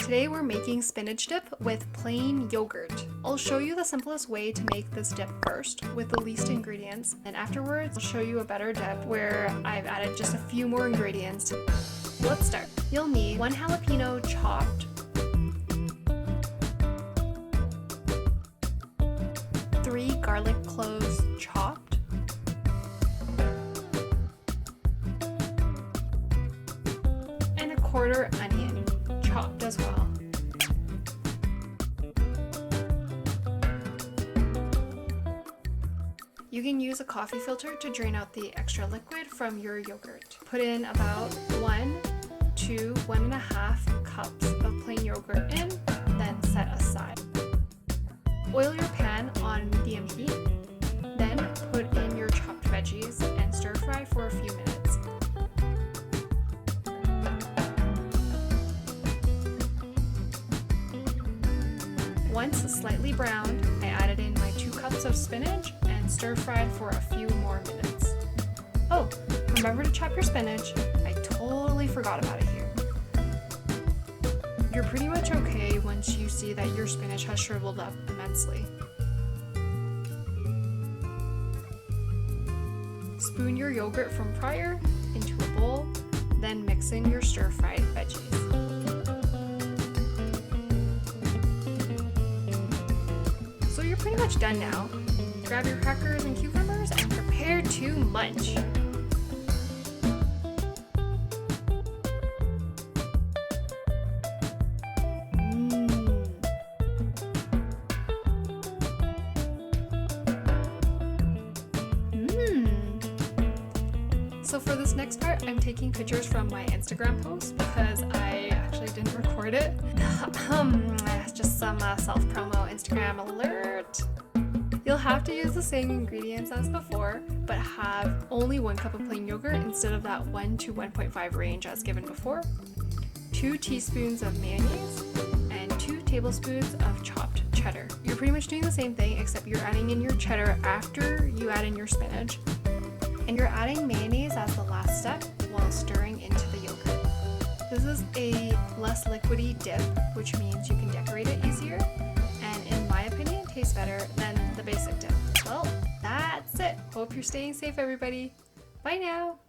Today we're making spinach dip with plain yogurt. I'll show you the simplest way to make this dip first with the least ingredients, and afterwards I'll show you a better dip where I've added just a few more ingredients. Let's start. You'll need 1 jalapeno chopped, 3 garlic cloves chopped, and a quarter onion chopped as well. You can use a coffee filter to drain out the extra liquid from your yogurt. Put in about 1 to 1.5 cups of plain yogurt in, then set aside. Oil your pan on medium heat, then put in your chopped veggies and stir fry for a few minutes. Once slightly browned, I added in my 2 cups of spinach and stir fried for a few more minutes. Oh, remember to chop your spinach. I totally forgot about it here. You're pretty much okay once you see that your spinach has shriveled up immensely. Spoon your yogurt from prior into a bowl, then mix in your stir-fried veggies. So you're pretty much done now. Grab your crackers and cucumbers and prepare to munch. So for this next part, I'm taking pictures from my Instagram post because I actually didn't record it. Just some self-promo Instagram alert. You'll have to use the same ingredients as before, but have only 1 cup of plain yogurt instead of that 1 to 1.5 range as given before, 2 teaspoons of mayonnaise, and 2 tablespoons of chopped cheddar. You're pretty much doing the same thing except you're adding in your cheddar after you add in your spinach. And you're adding mayonnaise as the last step while stirring into the yogurt. This is a less liquidy dip, which means you can decorate it easier, and in my opinion, tastes better than the basic dip. Well, that's it. Hope you're staying safe, everybody. Bye now.